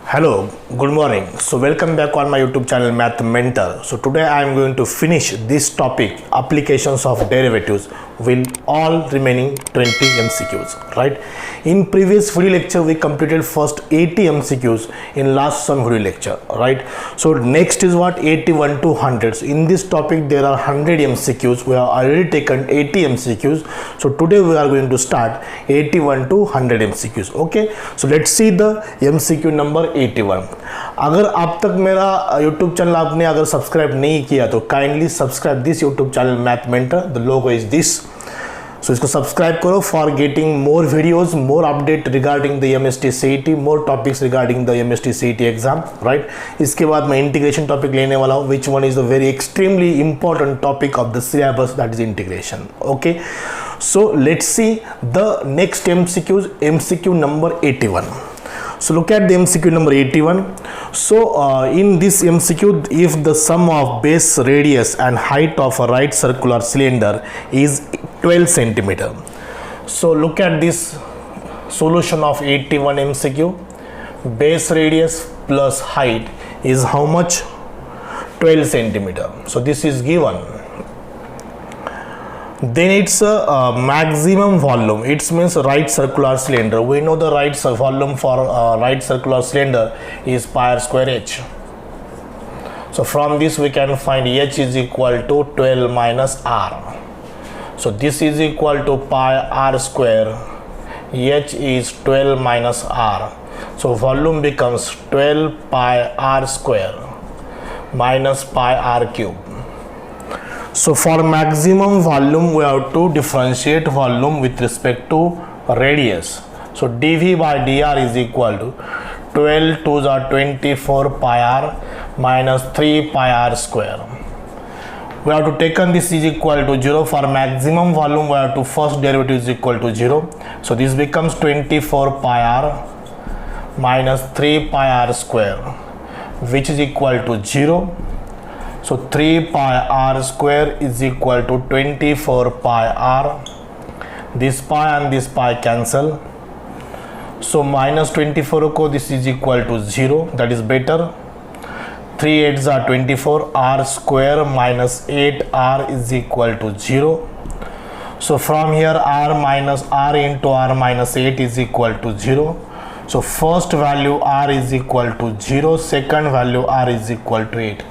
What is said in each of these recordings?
Hello, good morning. So welcome back on my YouTube channel Math Mentor. So today I am going to finish this topic, applications of derivatives, with all remaining 20 MCQs, right? In previous video lecture we completed first 80 MCQs in last some video lecture, right? So next is what, 81 to 100. So in this topic there are 100 MCQs. We have already taken 80 MCQs. So today we are going to start 81 to 100 MCQs. Okay, so let's see the MCQ number 81. अगर अब तक मेरा YouTube channel आपने अगर subscribe नहीं किया तो kindly subscribe this YouTube channel math mentor. The logo is this. So इसको सब्सक्राइब करो for getting more videos, more update regarding the MST CET, more topics regarding the MST CET exam, right. इसके बाद मैं integration topic लेने वाला हूँ, which one is the very extremely important topic of the syllabus, that is integration. Okay, so let's see the next MCQs, MCQ number 81. So look at the MCQ number 81. So in this MCQ, if the sum of base radius and height of a right circular cylinder is 12 centimeter. So look at this solution of 81 MCQ. Base radius plus height is how much? 12 centimeter. So this is given. Then it's a maximum volume. It means right circular cylinder. We know the right volume for right circular cylinder is pi r square h. So from this we can find h is equal to 12 minus r. So this is equal to pi r square. H is 12 minus r. So volume becomes 12 pi r square minus pi r cube. So for maximum volume we have to differentiate volume with respect to radius. So dV by dr is equal to 12 to the 24 pi r minus 3 pi r square. We have to take on this is equal to 0. For maximum volume we have to first derivative is equal to 0. So this becomes 24 pi r minus 3 pi r square, which is equal to 0. So 3 pi r square is equal to 24 pi r. This pi and this pi cancel. So minus 24 ko this is equal to 0. That is better. 3 8s are 24. R square minus 8r is equal to 0. So from here r minus r into r minus 8 is equal to 0. So first value r is equal to 0. Second value r is equal to 8.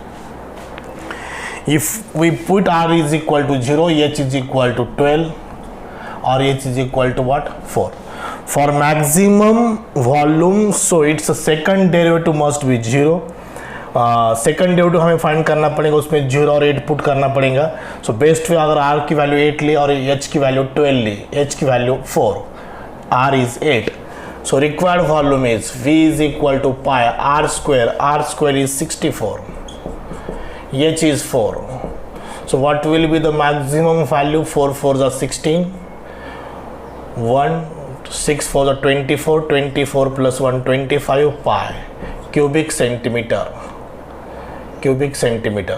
If we put r is equal to 0, h is equal to 12 or h is equal to what? 4. For maximum volume, so its second derivative must be 0. Second derivative हमें find करना पड़ेगा, उसमें 0 और 8 put करना पड़ेगा. सो best वे अगर r की value 8 ले और h की वैल्यू 12 ले, h की value 4, r is 8. So required volume is v is equal to pi r square is 64. H is 4. So what will be the maximum value? 4 4s are 16. 1 6 4s are 24. 24 plus 1 25 pi cubic centimeter.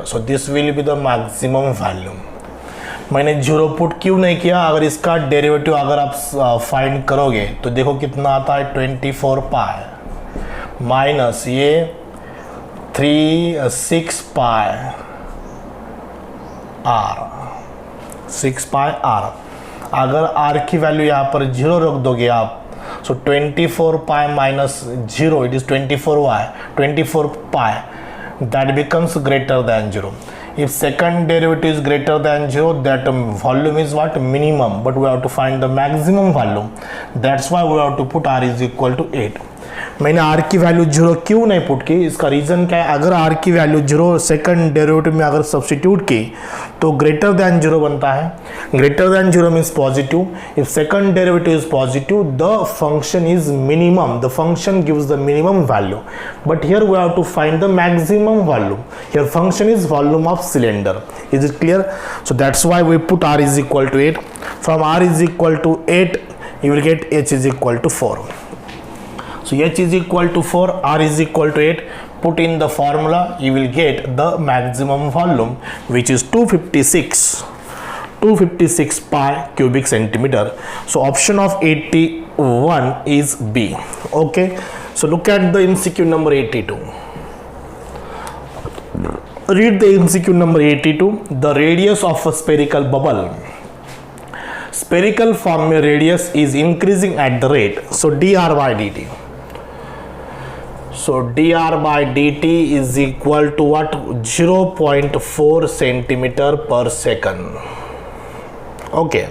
So this will be the maximum value. मैंने 0 put क्यों नहीं किया? अगर इसका derivative अगर आप find करोगे तो देखो कितना आता है, 24 पाई माइनस ये 6 पाई r, 6 पाई r. अगर r की वैल्यू यहाँ पर 0 रख दोगे आप, सो 24 pi minus 0 it is 24 pi, that becomes greater than 0. If second derivative is greater than 0, that volume is what? Minimum, but we have to find the maximum volume. That's why we have to put r is equal to 8. मैंने r की value 0 क्यों नहीं put की? इसका reason क्या है? अगर r की वैल्यू 0 सेकंड डेरिवेटिव में अगर सब्स्टिट्यूट की तो ग्रेटर दैन 0 बनता है. Greater than 0 means positive. If second derivative is positive, the function is minimum. The function gives the minimum value. But here we have to find the maximum value. Here function is volume of cylinder. Is it clear? So that's why we put r is equal to 8. From r is equal to 8 you will get h is equal to 4. So h is equal to 4, r is equal to 8. Put in the formula, you will get the maximum volume, which is 256 256 pi cubic centimeter. So option of 81 is B. Okay, so look at the MCQ number 82. Read the MCQ number 82. The radius of a spherical bubble. Spherical form radius is increasing at the rate. So dr by dt. So dr by dt is equal to what? 0.4 centimeter per second. Okay,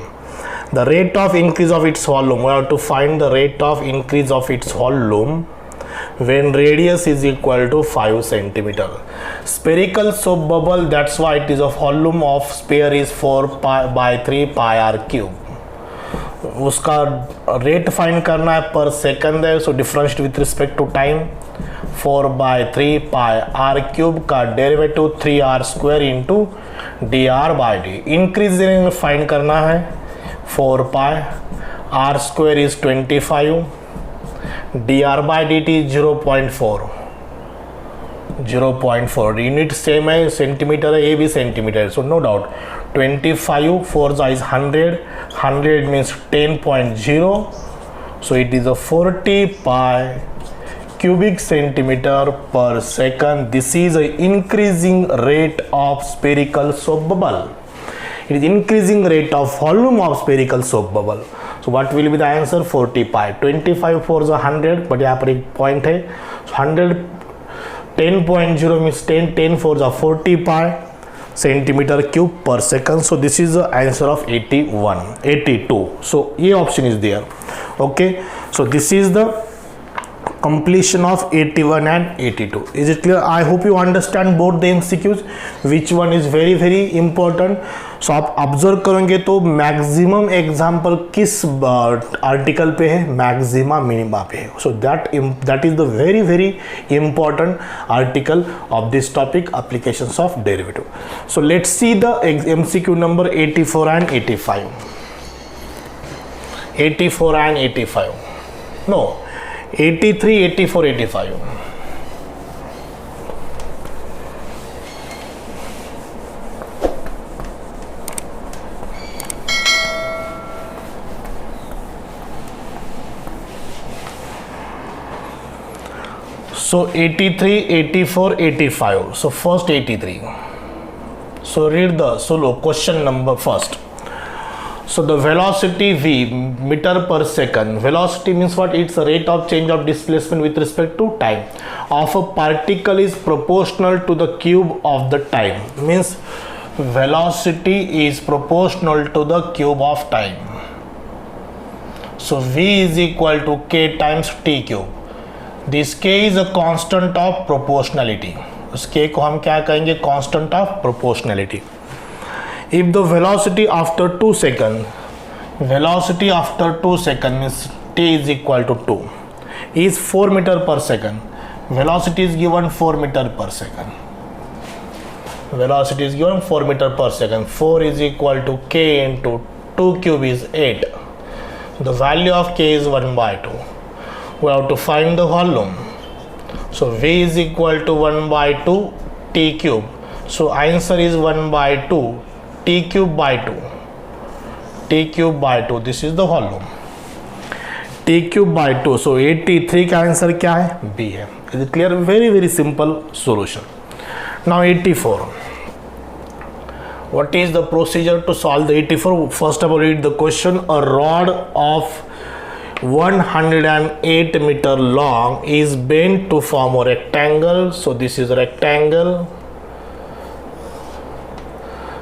the rate of increase of its volume, we have to find the rate of increase of its volume when radius is equal to 5 centimeter. Spherical soap bubble, that's why it is a volume of sphere is 4 pi by 3 pi r cube. उसका rate find करना है per second है, so differentiate with respect to time 4 by 3 pi r cube का derivative 3r square into d r by d. Increase find करना है 4 pi r square is 25, d r by d t 0.4 unit same है, centimetre है, ये भी centimetre है, so no doubt 25 4 is 100 means 10.0, so it is a 40 pi cubic centimeter per second. This is a increasing rate of spherical soap bubble. It is increasing rate of volume of spherical soap bubble. So what will be the answer? 40 pi. 25 4 is 100, but यहाँ पर एक point है, 100 10.0 means 10 4 is 40 pi centimeter cube per second. So this is the answer of 82. So ये option is there. Okay, so this is the completion of 81 and 82. Is it clear? I hope you understand both the MCQs, which one is very important. So आप observe करेंगे तो maximum example किस article पे है? Maxima minima पे है. So that is the very important article of this topic, applications of derivative. So let's see the MCQ number 84 and 85. 84 and 85. No, 83, 84, 85. So 83, 84, 85. So first 83. So read the question number first. So the velocity v meter per second. Velocity means what? It's the rate of change of displacement with respect to time of a particle is proportional to the cube of the time. Means velocity is proportional to the cube of time. So v is equal to k times t cube. This k is a constant of proportionality. उस k को हम क्या कहेंगे? Constant of proportionality. If the velocity after 2 seconds, means t is equal to 2, is 4 meter per second. Velocity is given 4 meter per second. Velocity is given 4 meter per second. 4 is equal to k into 2 cube is 8. The value of k is 1 by 2. We have to find the volume. So v is equal to 1 by 2 t cube. So answer is 1 by 2 t cube by 2. T cube by 2. This is the volume. T cube by 2. So 83 का answer क्या है? B है. Is it clear? Very simple solution. Now 84. What is the procedure to solve the 84? First of all, read the question. A rod of 108 meter long is bent to form a rectangle. So this is a rectangle.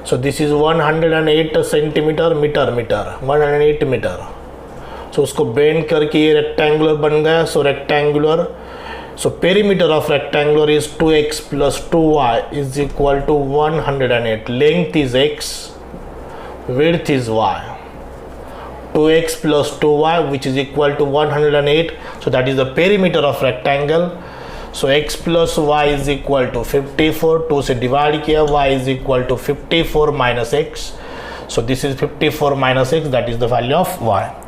So this is 108 centimeter meter 108 meter. So उसको bend करके ये rectangular बन गया. So rectangular. So perimeter of rectangular is 2x plus 2y is equal to 108. Length is x, width is y. 2x plus 2y which is equal to 108. So that is the perimeter of rectangle. So x plus y is equal to 54. 2 से divide किया, y is equal to 54 minus x. So this is 54 minus x, that is the value of y.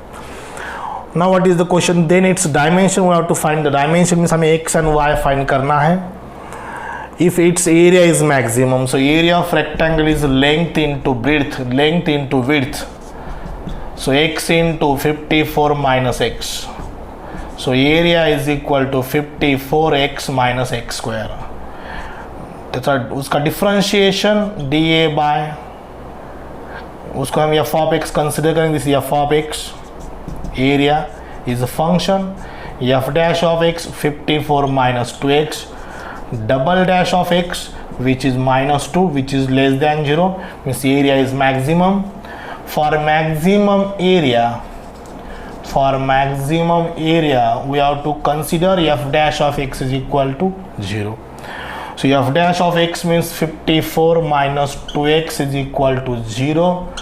Now what is the question? Then its dimension, we have to find the dimension, means हमें x and y find करना है. if its area is maximum, so area of rectangle is length into width, so x into 54 minus x, so area is equal to 54x minus x square. उसका differentiation dA bye, उसको हम F of x consider करेंगे, this F of x, area is a function F dash of x 54 minus 2x, double dash of x which is minus 2 which is less than 0, means area is maximum. For maximum area we have to consider f dash of x is equal to 0. So f dash of x means 54 minus 2x is equal to 0,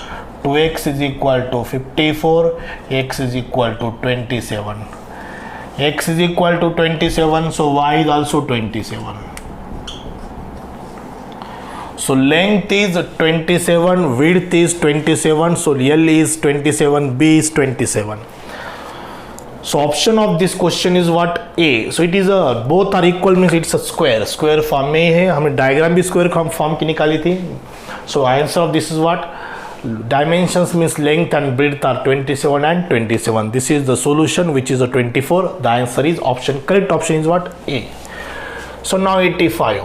2x is equal to 54, x is equal to 27. X is equal to 27, so y is also 27. So length is 27, width is 27, so L is 27, B is 27. So option of this question is what? A. So it is a, both are equal means it's a square form में है, हमें diagram भी square form की निकाली थी. So answer of this is what? Dimensions means length and width are 27 and 27. This is the solution, which is a 24. The answer is option, correct option is what? A. So now 85.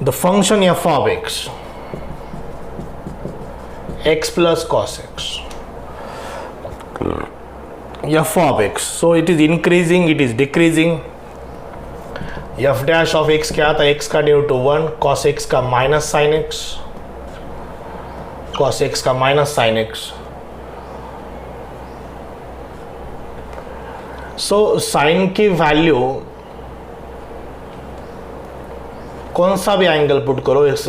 The function f of x, x plus cos x, f of x, so it is increasing, it is decreasing. f dash of x क्या था? x का derivative 1, cos x का minus sine x, cos x का minus sine x. So sine की value कौन सा भी angle put करो, x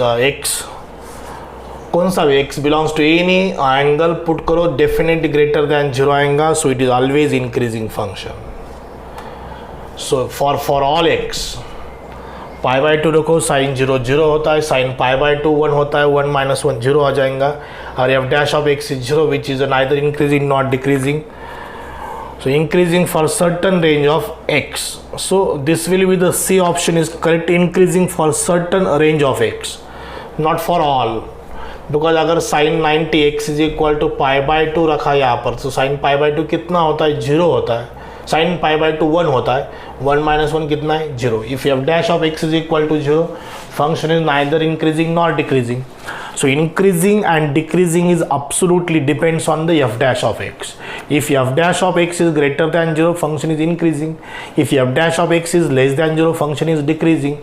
कौन सा भी, x belongs to any angle put करो, डेफिनेटली ग्रेटर देन 0 आएगा. So it is always increasing function. So for all x pi by 2 रखो, साइन 0 0 होता है, साइन पाई बाई 2 1 होता है, 1 माइनस 1 0 आ जाएगा. और F dash of x is 0 which is neither increasing not decreasing. So increasing for certain range of x. So this will be the C option is correct, increasing for certain range of x, not for all. Because अगर sin 90 x is equal to pi by 2 रखा है यहाँ पर, तो sin pi by 2 कितना होता है? 0 होता है. sin पाई बाई 2 1 होता है, 1 माइनस 1 कितना है? 0. If f dash of x is equal to 0, function is neither increasing nor decreasing. So increasing and decreasing is absolutely depends on the f dash of x. If f dash of x is greater than 0, function is increasing. If f dash of x is less than 0, function is decreasing.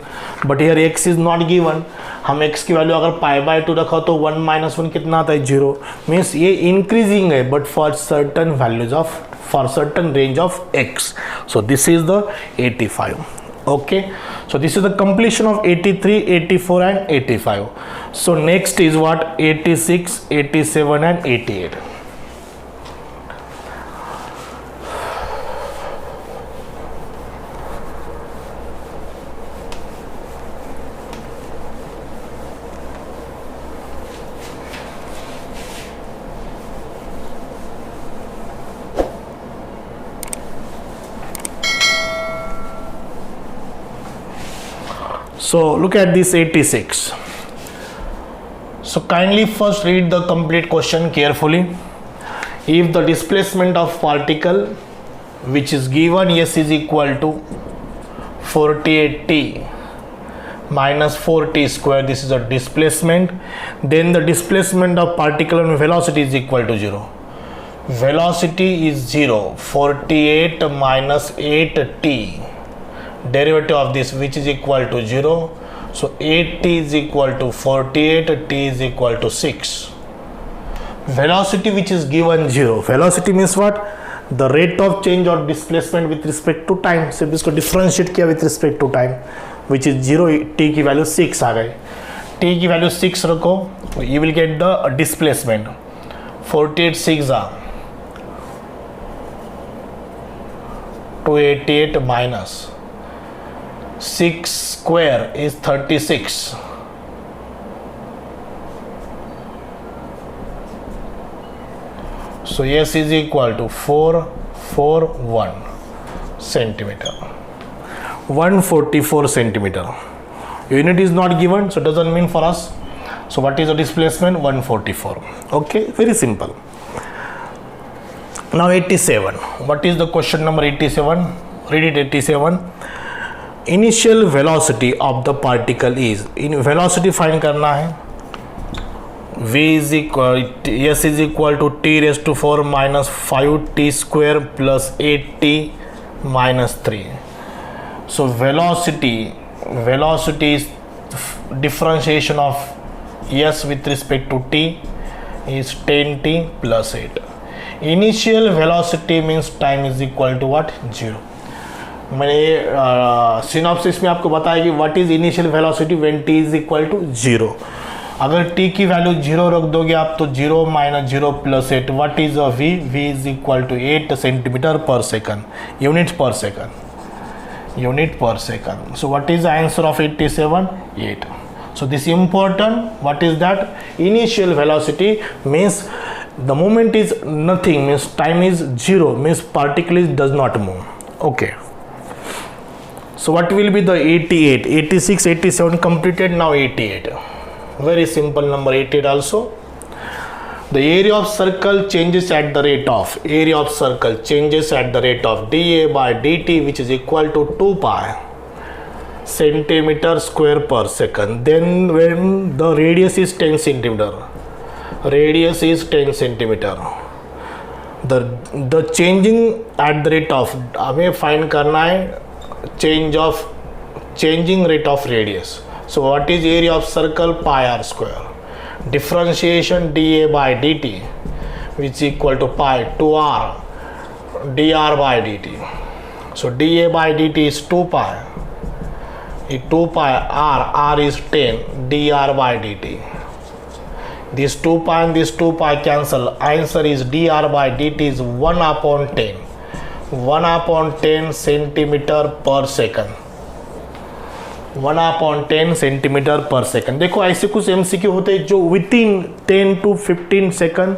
But here x is not given. हम x की value अगर पाई by 2 रखा तो 1 minus 1 कितना आता है? 0. Means ये increasing है, but for certain values of, for certain range of x. So this is the 85. Okay, so this is the completion of 83, 84 and 85. So next is what? 86, 87 and 88. So look at this 86. So kindly first read the complete question carefully. If the displacement of particle which is given s is equal to 48t minus 4t square, this is a displacement, then the displacement of particle and velocity is equal to 0. Velocity is 0, 48 minus 8t, derivative of this which is equal to 0. So 8t is equal to 48, t is equal to 6. Velocity which is given 0. Velocity means what? The rate of change or displacement with respect to time. So इसको differentiate किया with respect to time, which is 0. t की value 6 आ गई. t की value 6 रखो, you will get the displacement. 48 6 are 288 minus 6 square is 36. So s is equal to 441 centimeter. 144 centimeter. Unit is not given, so doesn't mean for us. So what is the displacement? 144. Okay, very simple. Now 87. What is the question number 87? Read it. 87. Initial velocity of the particle is, in velocity find करना है. V is equal, S is equal to t raised to 4 minus 5t square plus 8t minus 3. So velocity is differentiation of S with respect to t is 10t plus 8. Initial velocity means time is equal to what? 0. मैंने synopsis में आपको बताया कि what is initial velocity when t is equal to 0. अगर t की value 0 रख दोगे आप तो 0 minus 0 plus 8. What is v? v is equal to 8 centimetre per second, unit per second. So what is the answer of 87? 8. So this is important. What is that? Initial velocity means the moment is nothing, means time is 0, means particle does not move. Okay. So what will be the 88? 86, 87 completed. Now 88. Very simple number 88 also. The area of circle changes at the rate of dA by dt, which is equal to 2 pi centimeter square per second. Then when the radius is 10 centimeter, the changing at the rate of, हमें find करना है changing rate of radius. So what is area of circle? Pi r square. Differentiation dA by dt, which is equal to pi 2r dr by dt. So dA by dt is 2 pi. 2 pi r is 10 dr by dt. This 2 pi and this 2 pi cancel. Answer is dr by dt is 1 upon 10 centimeter per second. 1 upon 10 centimetre per second. देखो ऐसे कुछ MCQ होते हैं जो within 10 to 15 second,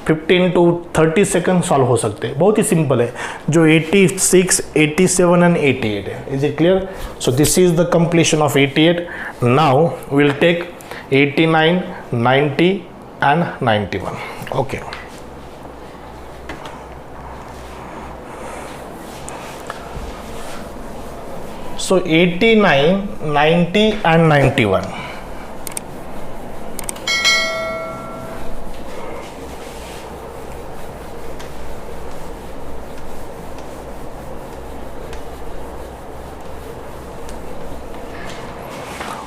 15 to 30 second solve हो सकते हैं. बहुत ही सिंपल है. जो 86, 87 एंड 88 है. Is it clear? So this is the completion of 88. Now will take 89, 90 and 91. Okay. So 89, 90 and 91.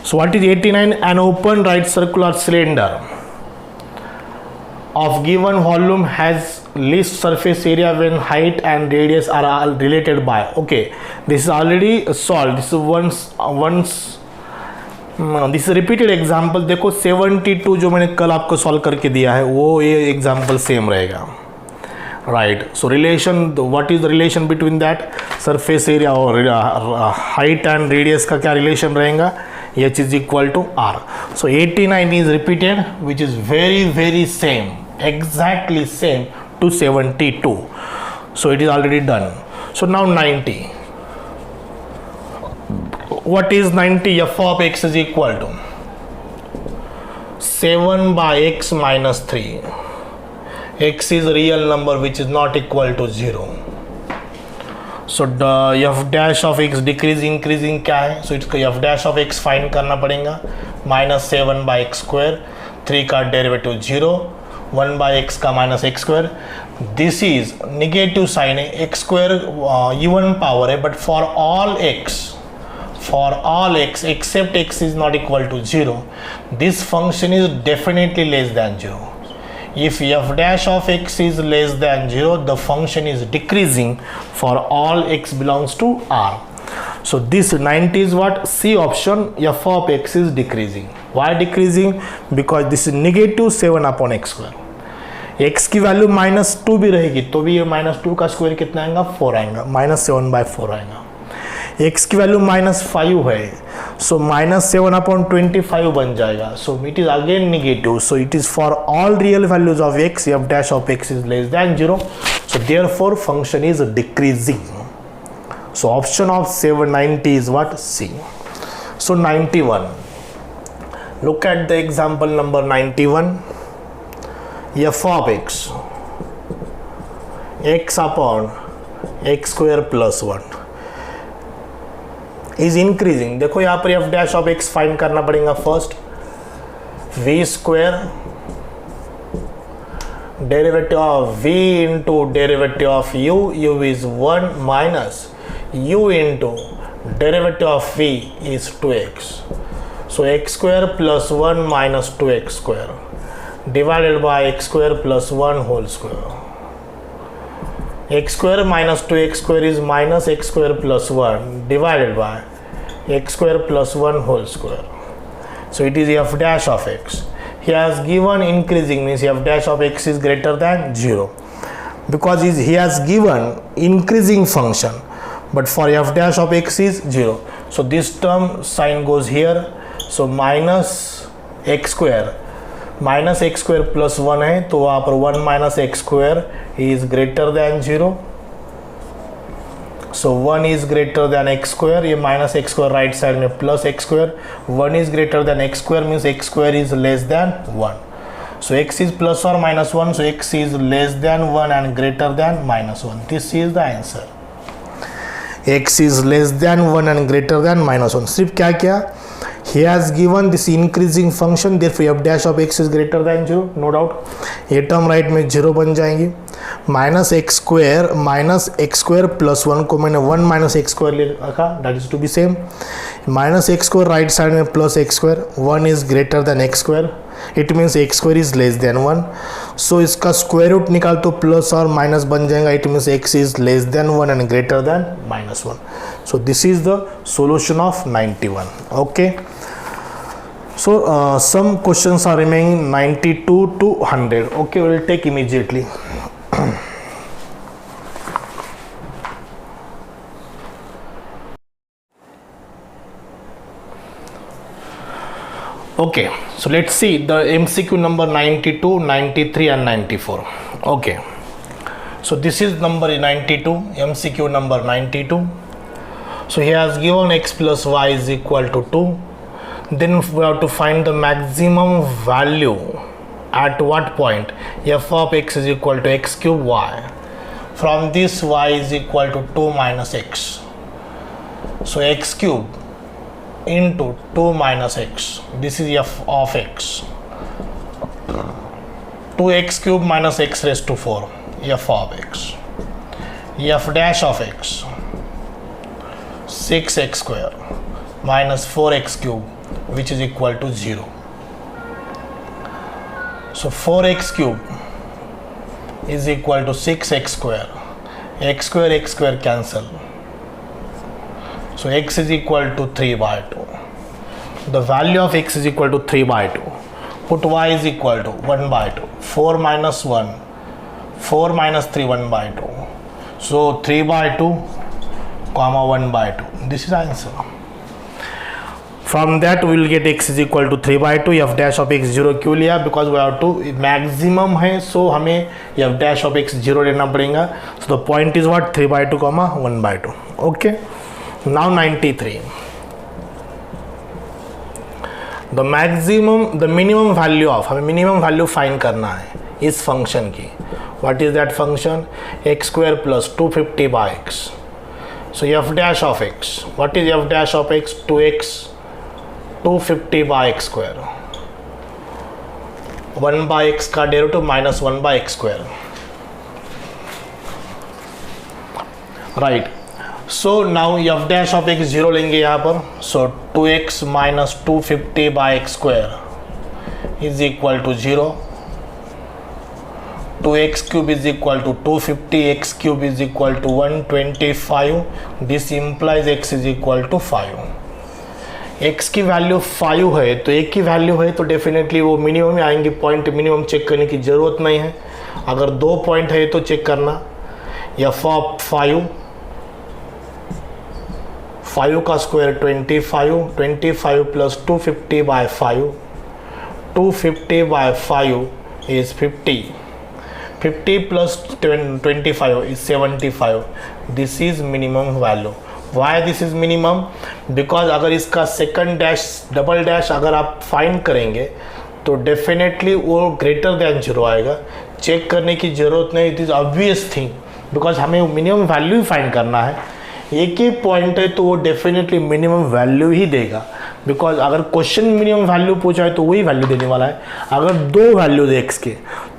So what is 89? An open right circular cylinder of given volume has least surface area when height and radius are all related by. Okay, this is already solved. This is this is repeated example. देखो 72 जो मैंने कल आपको solve करके दिया है वो ये एग्जाम्पल सेम रहेगा. Right. So relation, what is the relation between that? Surface area और हाइट एंड रेडियस का क्या रिलेशन रहेगा? h is equal to r. So 89 is repeated, which is very same, exactly same to 72. So it is already done. So now 90. What is 90? F of x is equal to 7 by x minus 3. X is a real number which is not equal to 0. So the f dash of x decrease increasing क्या है? So इसका f dash of x find करना पड़ेगा. Minus 7 by x square, 3 का derivative 0, 1 by x का minus x square. This is negative sign है. x square even power है, but for all x except x is not equal to 0, this function is definitely less than 0. If f dash of x is less than 0, the function is decreasing for all x belongs to r. So this 90 is what? C option, f of x is decreasing. Why decreasing? Because this is negative 7 upon x square. x की value -2 भी रहेगी तो भी ये -2 का square कितना आएगा? 4 आएगा. -7 by 4 आएगा. x की वैल्यू -5 है, सो -7 upon 25 बन जाएगा. सो it is again negative. So it is for all real values of x, f dash of x is less than 0. So therefore function is decreasing. So option of 790 is what? C. So 91. Look at the example number 91. F of x upon x square plus 1 is increasing. देखो यहाँ पर f dash of x find करना पड़ेगा first. v square derivative of v into derivative of u is 1 minus u into derivative of v is 2x. So x square plus 1 minus 2x square divided by x square plus 1 whole square. X square minus 2x square is minus x square plus 1 divided by x square plus 1 whole square. So it is f dash of x. He has given increasing, means f dash of x is greater than 0, because he has given increasing function, but for f dash of x is 0. So this term sign goes here. So minus x square plus 1 है, तो वहाँ पर 1 minus x square is greater than 0. So 1 is greater than x square, ये minus x square right side में plus x square. 1 is greater than x square means x square is less than 1. So x is plus or minus 1, so x is less than 1 and greater than minus 1. This is the answer. X is less than 1 and greater than minus 1. सिर्फ क्या क्या? He has given this increasing function, therefore f dash of x is greater than 0, no doubt. ये term right में 0 बन जाएंगी. Minus x square plus 1 को मैंने 1 minus x square ले रखा, that is to be same. Minus x square right side में plus x square, 1 is greater than x square, it means x square is less than 1. So इसका square root निकाल तो plus और minus बन जाएगा, it means x is less than 1 and greater than minus 1. So this is the solution of 91. Okay, so some questions are remaining 92 to 100. Okay, we will take immediately. Okay, so let's see the MCQ number 92, 93 and 94. Okay, so this is number 92, MCQ number 92. So he has given x plus y is equal to 2. Then we have to find the maximum value at what point f of x is equal to x cube y. From this y is equal to 2 minus x. So x cube into 2 minus x. This is f of x. 2x cube minus x raised to 4. F of x. F dash of x. 6x square minus 4x cube, which is equal to 0. So 4x cube is equal to 6x square. X square cancel. So x is equal to 3 by 2. The value of x is equal to 3 by 2. Put y is equal to 1 by 2. 4 minus 1. 4 minus 3, 1 by 2. So 3 by 2 comma 1 by 2. This is answer. From that we will get x is equal to 3 by 2. f dash of x 0 क्यों लिया? Because we have to maximum है, so हमें f dash of x 0 लेना पड़ेगा. So the point is what? 3 by 2 comma 1 by 2. Okay. Now 93. The minimum value of, हमें minimum value find करना है इस function की. What is that function? x square plus 250 by x. So f dash of x, what is f dash of x? 2x 250 by x square. 1 by x का derivative minus 1 by x square. Right. So now f dash of x 0 लेंगे यहाँ पर. So 2x minus 250 by x square is equal to 0. 2x cube is equal to 250, x cube is equal to 125. This implies x is equal to 5. x की value 5 है तो एक की value है तो डेफिनेटली वो मिनिमम में आएंगे. पॉइंट मिनिमम चेक करने की ज़रूरत नहीं है. अगर 2 पॉइंट है तो चेक करना. f ऑफ 5 का square 25 plus 250 by 5. 250 by 5 is 50. 50 plus 25 is 75. This is minimum value. Why this is minimum, because अगर इसका सेकंड डैश डबल डैश अगर आप फाइंड करेंगे तो डेफिनेटली वो ग्रेटर दैन जीरो आएगा, चेक करने की ज़रूरत नहीं, it is obvious thing, because हमें मिनिमम वैल्यू फाइंड करना है। एक ही पॉइंट है तो वो डेफिनेटली मिनिमम वैल्यू ही देगा, बिकॉज अगर क्वेश्चन मिनिमम वैल्यू पूछा है तो वही वैल्यू देने वाला है। अगर दो वैल्यू दे एक्स के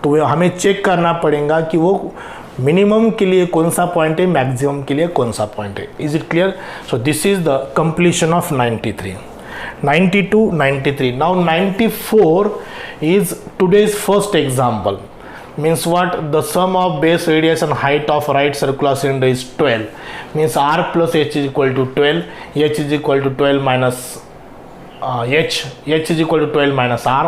तो हमें चेक करना पड़ेगा कि वो मिनिमम के लिए कौन सा पॉइंट है, मैक्सिमम के लिए कौन सा पॉइंट है। Is it clear? So this is the completion of 93, 92, 93. Now 94 is today's first example. Means what? The sum of base radius and height of right circular cylinder is 12. Means r plus h is equal to 12. H is equal to 12 minus h is equal to 12 minus r.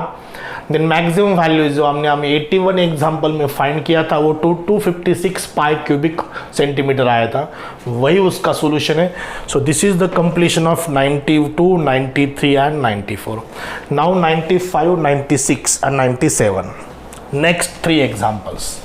Then maximum value जो हमने 81 example में find किया था वो 256 पाई cubic centimetre आया था, वही उसका सोल्यूशन है। सो this is the completion of 92, 93 and 94. Now 95, 96 and 97. Next 3 examples.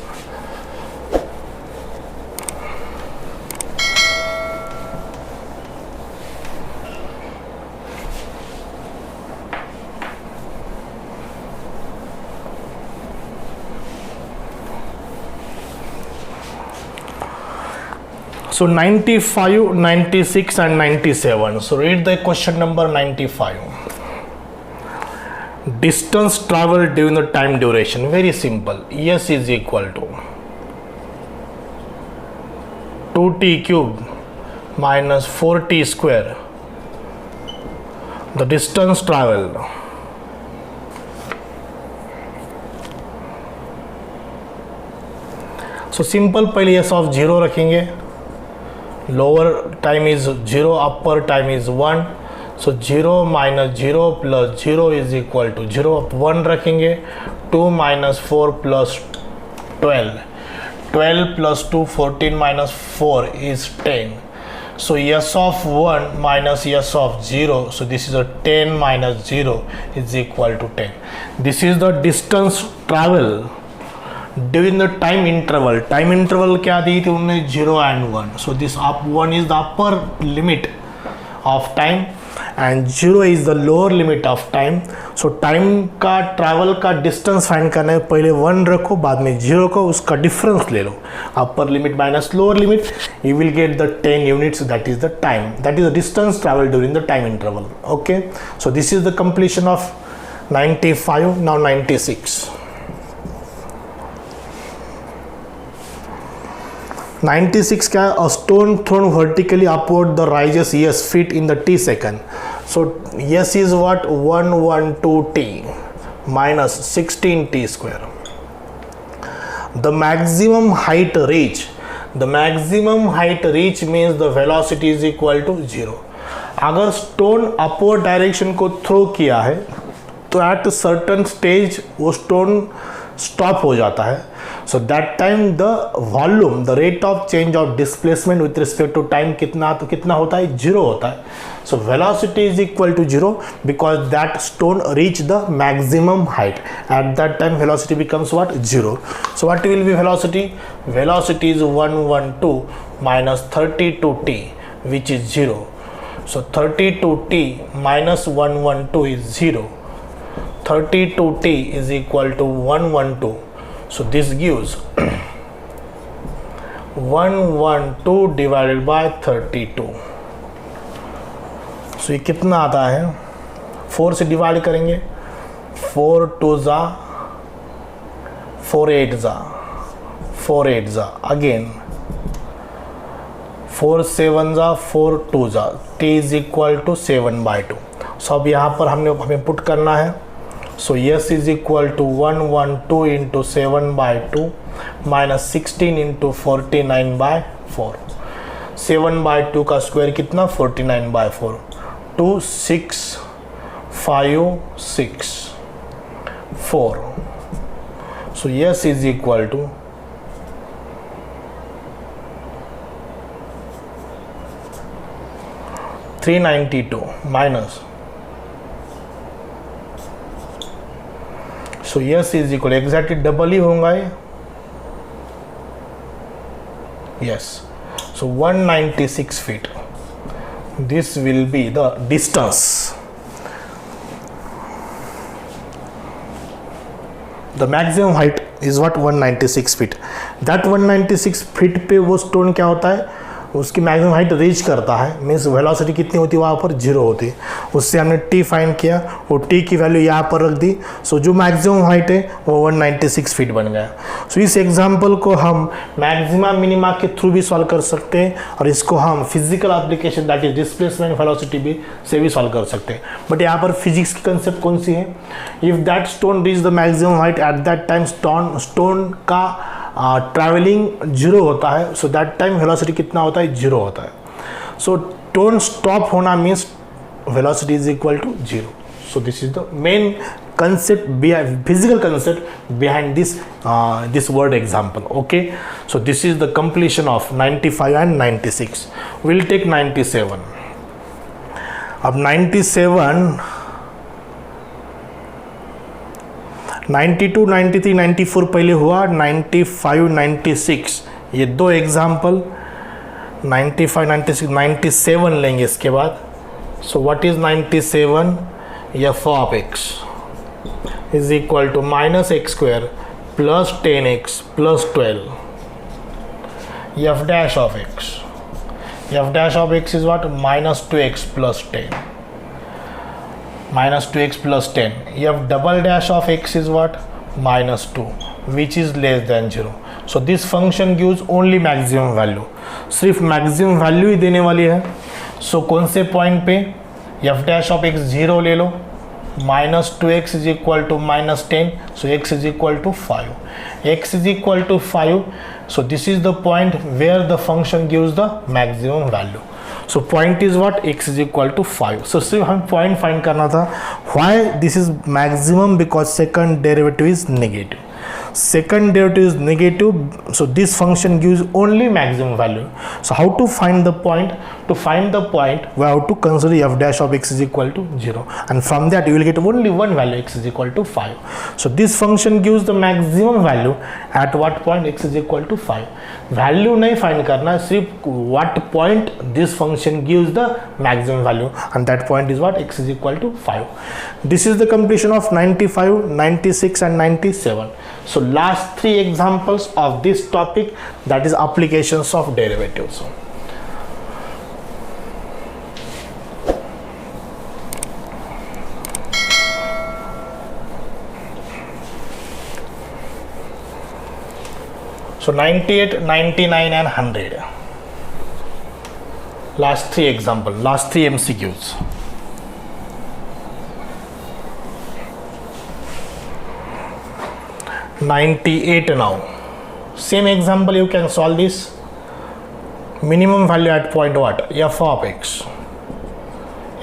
So 95, 96 and 97. So read the question number 95. Distance traveled during the time duration. Very simple. S is equal to 2t cube minus 4t square. The distance traveled. So simple, पहले S of 0 रखेंगे. Lower time is 0, upper time is 1. So 0 minus 0 plus 0 is equal to 0. 1 रखेंगे. 2 minus 4 plus 12. 12 plus 2, 14 minus 4 is 10. So S of 1 minus S of 0. So this is a 10 minus 0 is equal to 10. This is the distance travel during the time interval. Time interval क्या दी थी उन्होंने? 0 and 1. So this 1 is the upper limit of time and 0 is the lower limit of time. So time का travel का distance find करना है, पहले 1 रखो, बाद में 0 को, उसका difference ले लो, upper limit minus lower limit, you will get the 10 units. That is the time, that is the distance travel during the time interval. Okay, so this is the completion of 95. Now 96. 96 क्या? A stone thrown vertically upward the rises S feet in the t second. So S is what? 112 t minus 16 t square. The maximum height reach. The maximum height reach means the velocity is equal to 0. अगर stone upward direction को throw किया है तो at certain stage वो stone stop हो जाता है. So that time the volume, the rate of change of displacement with respect to time कितना होता है? 0 होता है. So velocity is equal to 0 because that stone reached the maximum height. At that time velocity becomes what? 0. So what will be velocity? Velocity is 112 minus 32t, which is 0. So 32t minus 112 is 0. 32t is equal to 112. So this gives 112 divided by 32. So ये कितना आता है? 4 से divide करेंगे. 4 2 जा, 4 8 जा, 4 8 जा, again 4 7 जा, 4 2 जा. t is equal to 7/2. So अब यहाँ पर हमें पुट करना है. So S is equal to 112 into 7/2 minus 16 into 49/4. 7/2 का स्क्वायर कितना? 49/4. 2 6 5 6 4. So S is equal to 392 minus. So S is equal, exactly double ही होगा ये. Yes. So 196 feet. this will be the distance. The maximum height is what 196 feet. That 196 feet पे वो stone क्या होता है, उसकी मैक्सिमम हाइट रीच करता है, मीन्स वेलोसिटी कितनी होती है वहाँ पर 0 होती है. उससे हमने t फाइंड किया, वो t की वैल्यू यहाँ पर रख दी. सो जो मैक्सिमम हाइट है वो 196 फीट बन गया. सो इस एग्जांपल को हम मैक्सिमा मिनिमा के थ्रू भी सॉल्व कर सकते हैं और इसको हम physical application that is displacement velocity भी से भी सॉल्व कर सकते हैं. बट यहाँ पर फिजिक्स की कंसेप्ट कौन सी है, if that stone reach the maximum height at that time stone का ट्रैवलिंग 0 होता है. सो दैट टाइम वेलोसिटी कितना होता है, 0 होता है. सो स्टोन स्टॉप होना means velocity is equal to 0. So this is the main concept behind physical concept behind this word example. Okay, so this is the completion of 95 and 96. We'll take 97. अब 97, 92, 93, 94 पहले हुआ, 95, 96 ये दो example. 95, 96, 97 लेंगे इसके बाद. So what is 97? f of x is equal to minus x square plus 10x plus 12. f dash of x. f dash of x is what? Minus 2x plus 10. Minus 2x plus 10. f double dash of x is what? Minus 2, which is less than 0. So this function gives only maximum value. सिर्फ maximum value ही देने वाली है. So कौन से point पे f dash of x 0 ले लो, minus 2x is equal to minus 10, so x is equal to 5. x is equal to 5, so this is the point where the function gives the maximum value. So point is what? X is equal to 5. So सिर्फ हम point find करना था. Why this is maximum? Because second derivative is negative. Second derivative is negative, so this function gives only maximum value. So how to find the point? To find the point, we have to consider f dash of x is equal to 0, and from that you will get only one value, x is equal to 5. So this function gives the maximum value at what point? X is equal to 5. Value नहीं find करना, सिर्फ what point this function gives the maximum value, and that point is what? X is equal to 5. This is the completion of 95, 96 and 97. So last 3 examples of this topic, that is applications of derivatives. So 98, 99 and 100. Last 3 examples, last 3 MCQs. (98) now. Same example, you can solve this. Minimum value at point what? F of x.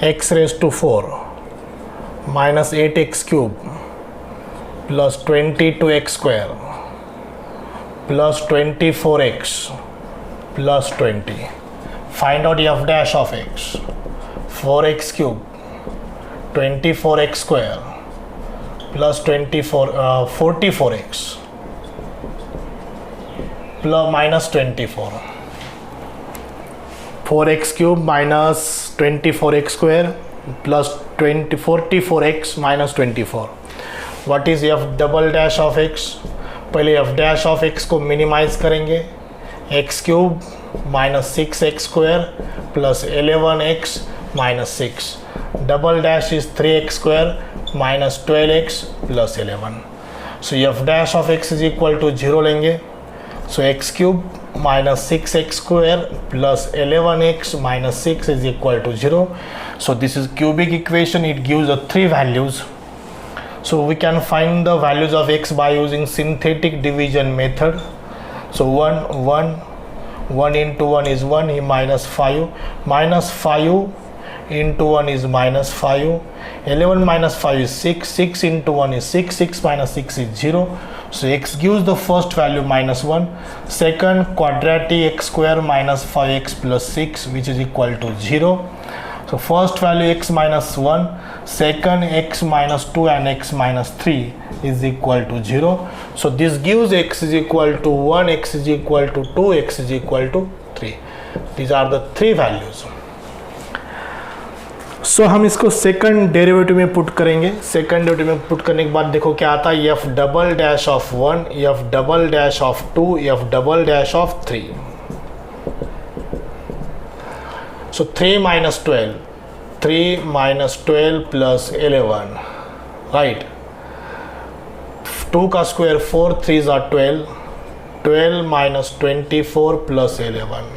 X raised to 4 minus 8x cube plus 22x square plus 24x plus 20. Find out f dash of x. 4x cube, 24x square plus 44x plus minus 24. 4x cube minus 24x square plus 44x minus 24. What is f double dash of x? पहले f dash of x को minimise करेंगे. x cube minus 6x square plus 11x minus 6. Double dash is 3x square minus 12x plus 11. So f dash of x is equal to 0 लेंगे. So x cube minus 6x square plus 11x minus 6 is equal to 0. So this is cubic equation. It gives 3 values. So we can find the values of x by using synthetic division method. So 1 into 1 is 1, minus 5, minus 5 into 1 is minus 5, 11 minus 5 is 6, 6 into 1 is 6, 6 minus 6 is 0. So x gives the first value minus 1, second quadratic x square minus 5x plus 6 which is equal to 0. So first value x minus 1, second x minus 2 and x minus 3 is equal to 0. So this gives x is equal to 1, x is equal to 2, x is equal to 3. These are the 3 values. सो हम इसको second derivative में put करेंगे। Second derivative में put करने के बाद देखो क्या आता है, F double dash of 1, F double dash of 2, F double dash of 3। So 3 minus 12, 3 minus 12 plus 11, right. 2 का square 4, 3 are 12, 12 minus 24 plus 11।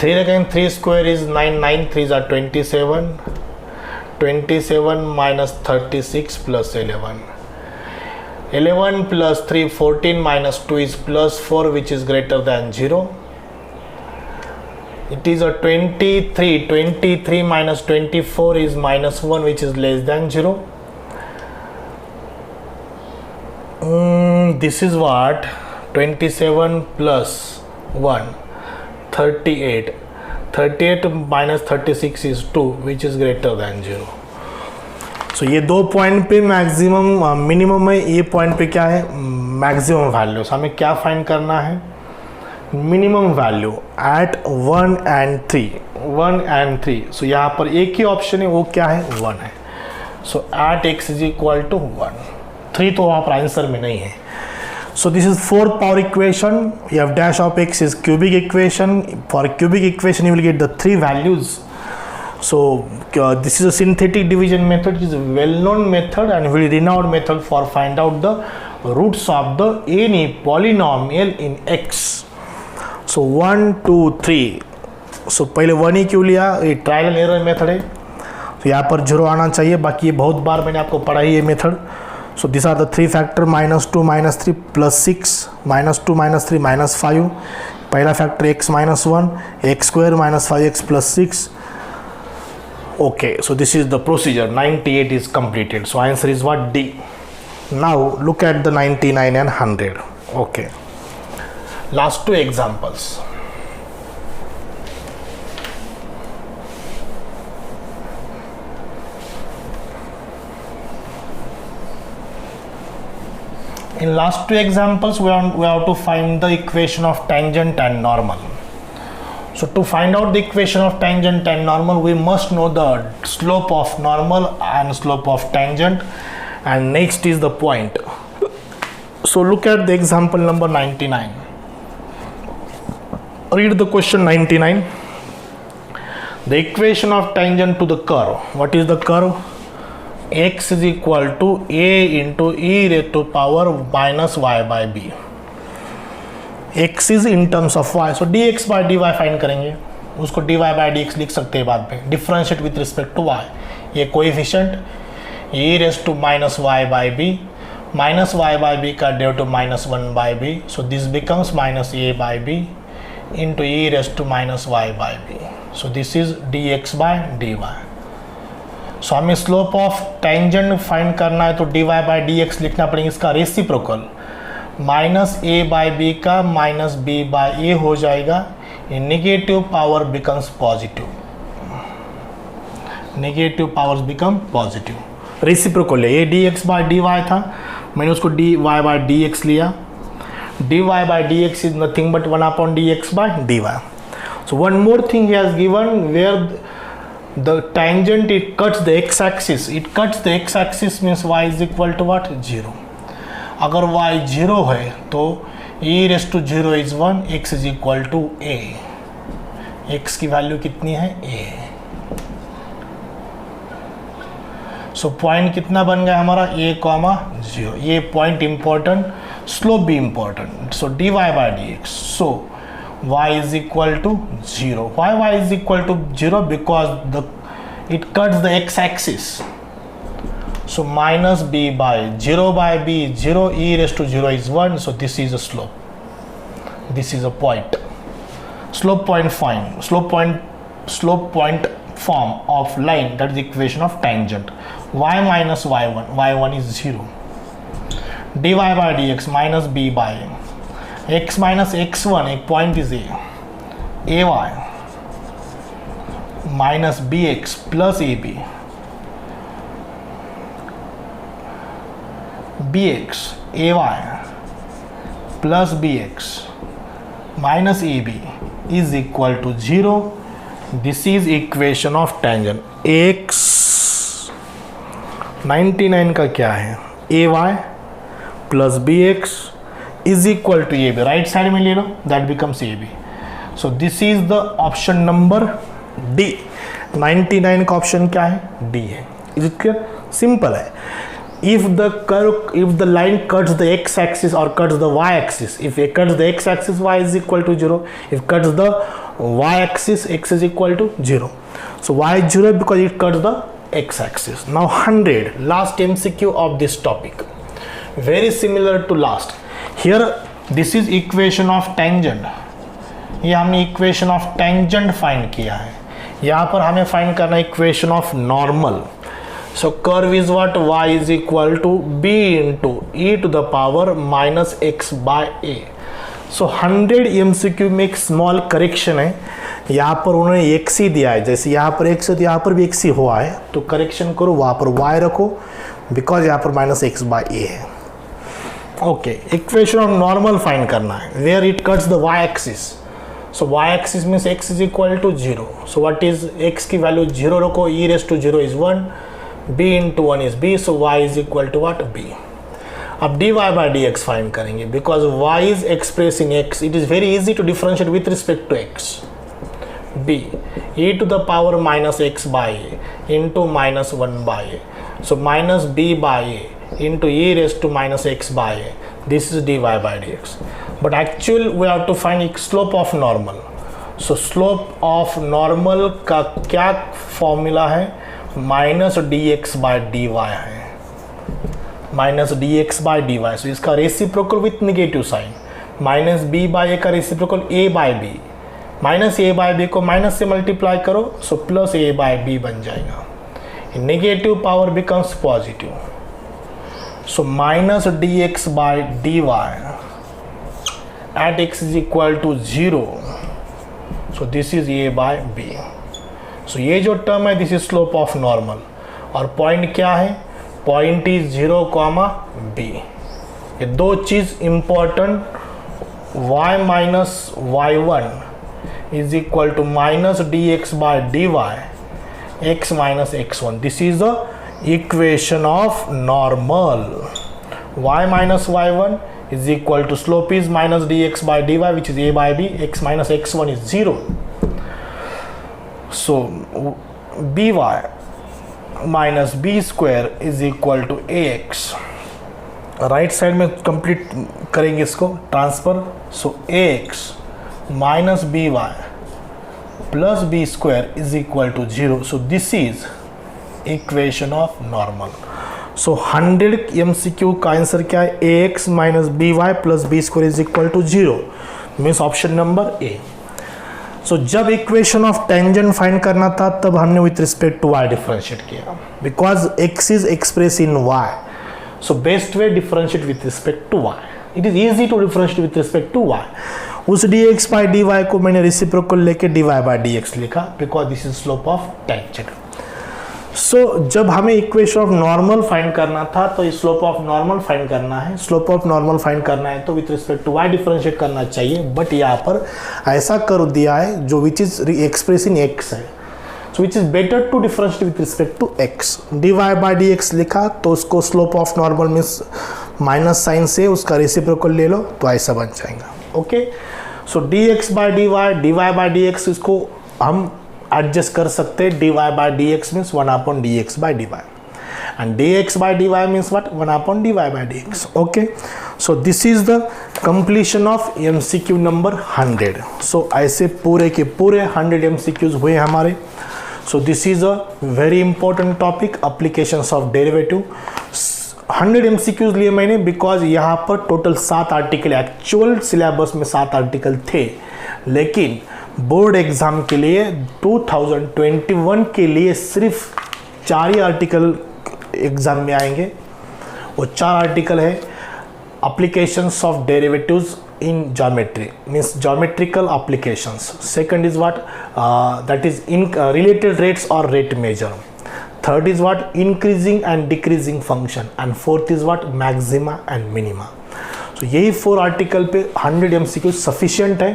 3 again, 3 square is 9, 9 3s are 27, 27 minus 36 plus 11, 11 plus 3 14 minus 2 is plus 4 which is greater than 0. It is a 23, 23 minus 24 is minus 1 which is less than 0. This is what 27 plus 1, 38, 38 minus 36 is 2 which is greater than 0. So ये दो point पे maximum minimum है, ये point पे क्या है maximum value. So हमें क्या फाइंड करना है, minimum value at 1 and 3, 1 and 3। So यहाँ पर एक ही ऑप्शन है, वो क्या है 1 है। So at x is equal to 1, 3 तो वहाँ पर आंसर में नहीं है। So this is fourth power equation. You have dash of x is cubic equation. For cubic equation, you will get the 3 values. So this is a synthetic division method. It is a well-known method and very renowned method for find out the roots of the any polynomial in x. So 1, 2, 3. So पहले 1 ही क्यों लिया, ये trial and error method है। तो यहाँ पर 0 आना चाहिए, बाकी ये बहुत बार मैंने आपको पढ़ाई ये method. So these are the 3 factor, -2 -3 plus 6, -2 -3 -5। पहला factor x minus 1, x square minus 5x plus 6। Okay, so this is the procedure. 98 is completed. So answer is what, D. Now look at the 99 and 100. Okay. Last 2 examples. In last 2 examples, we have to find the equation of tangent and normal. So to find out the equation of tangent and normal, we must know the slope of normal and slope of tangent, and next is the point. So look at the example number 99. Read the question 99. The equation of tangent to the curve. What is the curve? X is equal to a into e raised to power minus y by b. X is in terms of y, so dx by dy find करेंगे, उसको dy by dx लिख सकते हैं बाद में, differentiate with respect to y। ये coefficient e raised to minus y by b, minus y by b का derivative minus 1 by b, so this becomes minus a by b into e raised to minus y by b. So this is dx by dy. सो हमें slope of tangent find करना है, तो dy by d x लिखना पड़ेगा, इसका reciprocal minus a by b का minus b by a हो जाएगा। Negative power becomes positive, negative powers become positive. Reciprocal है, ये d x by d y था, मैंने उसको d y by d x लिया। D y by d x is nothing but 1 upon d x by d y. So one more thing he has given, where the tangent it cuts the x-axis, it cuts the x-axis means y is equal to what, 0। अगर y 0 है तो e raised to 0 is 1, x is equal to a। x की value कितनी है, a। So point कितना बन गया हमारा, a, 0। ये पॉइंट इंपॉर्टेंट, स्लोप भी important. So dy by dx, so y is equal to 0. Why y is equal to 0? Because it cuts the x-axis. So minus b by 0 by b, 0, e raised to 0 is 1. So this is a slope. This is a point. Slope point find. Slope point form of line, that is the equation of tangent. Y minus y1. y1 is 0. dy by dx minus b by x minus x1, एक point is a y minus b x plus a b x a y plus b x minus a b is equal to 0। This is equation of tangent. X 99 का क्या है, a y plus b x is equal to a b, right side में ले लो, that becomes a b. So this is the option number D. 99 का option क्या है, D है. Is it clear? सिंपल है. if the line cuts the x axis or cuts the y axis, if it cuts the x axis, y is equal to 0. If cuts the y axis, x is equal to 0. So y is 0 because it cuts the x axis. Now 100, last MCQ of this topic, very similar to last. Here this is equation of tangent. ये हमने equation of tangent find किया है. यहाँ पर हमें find करना है equation of normal. So curve is what, y is equal to b into e to the power minus x by a. So 100 MCQ में एक small correction है. यहाँ पर उन्होंने x ही दिया है, जैसे यहाँ पर x है तो यहाँ पर भी x ही हुआ है, तो correction करो, वहाँ पर y रखो because यहाँ पर minus x by a है. Okay, equation of normal find करना है where it cuts the y axis. So y axis means x is equal to 0. So what is x की value 0 रखो, e raised to 0 is 1. b into 1 is b, so y is equal to what, b. अब dy by dx find करेंगे because y is expressed in x. It is very easy to differentiate with respect to x. b e to the power minus x by a into minus 1 by a. So minus b by a into e raised to minus x by a. This is dy by dx. But actually we have to find slope of normal. So slope of normal का क्या formula है, minus d x by d y है, minus d x by d y. So इसका reciprocal with negative sign, minus b by a का reciprocal a by b, minus a by b को minus से multiply करो, so plus a by b बन जाएगा. Negative power becomes positive. So minus d x by d y at x is equal to 0. So this is a by B. So ये जो term है this is slope of normal, और point क्या है, point is 0, b. ये दो चीज important, y minus y1 is equal to minus d x by d y x minus x1. This is the equation of normal. y minus y1 is equal to slope is minus d x by d y which इज a by b, x minus x1 is 0. So by minus b square is equal to ax. Right side में complete करेंगे इसको transfer. So ax minus b y plus b square is equal to 0. So this is equation of normal. So 100 MCQ का answer क्या है, ax minus b y plus b square is equal to 0, means option number A. So जब equation of tangent find करना था तब हमने with respect to y differentiate किया because x is express in y. So best way differentiate with respect to y. It is easy to differentiate with respect to y. उस dx by dy को मैंने reciprocal लेके dy by dx लिखा because this is slope of tangent. So जब हमें equation of normal find करना था तो स्लोप ऑफ नॉर्मल फाइंड करना है. स्लोप ऑफ नॉर्मल फाइंड करना है तो with respect to y differentiate करना चाहिए, बट यहाँ पर ऐसा कर दिया है जो which is express in x है. So which is better to differentiate with respect to x. dy by dx लिखा तो उसको slope of normal means minus sign से उसका रेसिप्रोकल ले लो तो ऐसा बन जाएगा. Okay, so dx by dy by dx इसको हम एडजस्ट कर सकते हैं. dy by dx means 1 upon dx by dy and dx by dy means what, 1 upon dy by dx. Okay, so this is the completion of MCQ number 100. So ऐसे पूरे के पूरे 100 MCQs हुए हमारे. So this is a very important topic, applications of derivative. 100 MCQs लिए मैंने because यहाँ पर टोटल 7 आर्टिकल, एक्चुअल सिलेबस में 7 आर्टिकल थे, लेकिन बोर्ड एग्जाम के लिए 2021 के लिए सिर्फ 4 ही आर्टिकल एग्जाम में आएंगे. वो 4 आर्टिकल है applications of derivatives in geometry, means geometrical applications. Second is what, that is in related rates or rate measure. Third is what, increasing and decreasing function, and fourth is what, maxima and minima. So यही 4 article पे 100 MCQ sufficient है,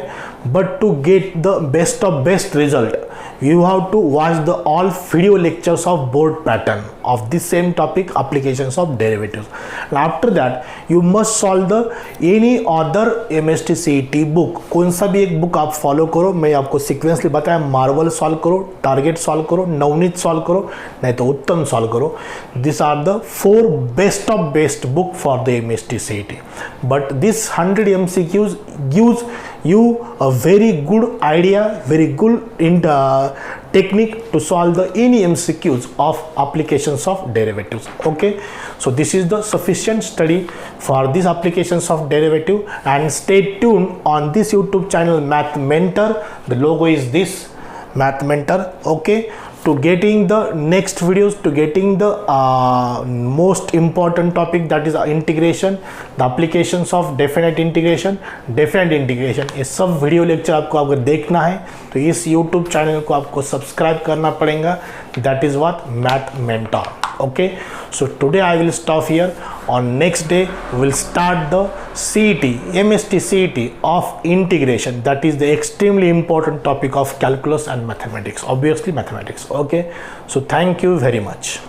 but to get the best of best result you have to watch the all video lectures of board pattern of the same topic, applications of derivatives. And after that you must solve the any other MST CET book. कौन सा भी एक book आप follow करो, मैं आपको sequentially बताया, Marvel solve करो, टारगेट सॉल्व करो, नवनीत सॉल्व करो, नहीं तो उत्तम सॉल्व करो. This are the 4 best of best book for the MST CET. But this 100 MCQs gives you a very good idea, very good technique to solve the any MCQs of applications of derivatives. Okay, so this is the sufficient study for these applications of derivative, and stay tuned on this YouTube channel Math Mentor. The logo is this, Math Mentor. Okay, to getting the next videos, to getting the most important topic, that is integration, the applications of definite integration. ये सब video lecture आपको अगर देखना है तो इस YouTube channel को आपको सब्सक्राइब करना पड़ेगा. That is what math mentor. Okay, so today I will stop here. On next day we will start the CET, MST CET of integration. That is the extremely important topic of calculus and mathematics, obviously mathematics. Okay, so thank you very much.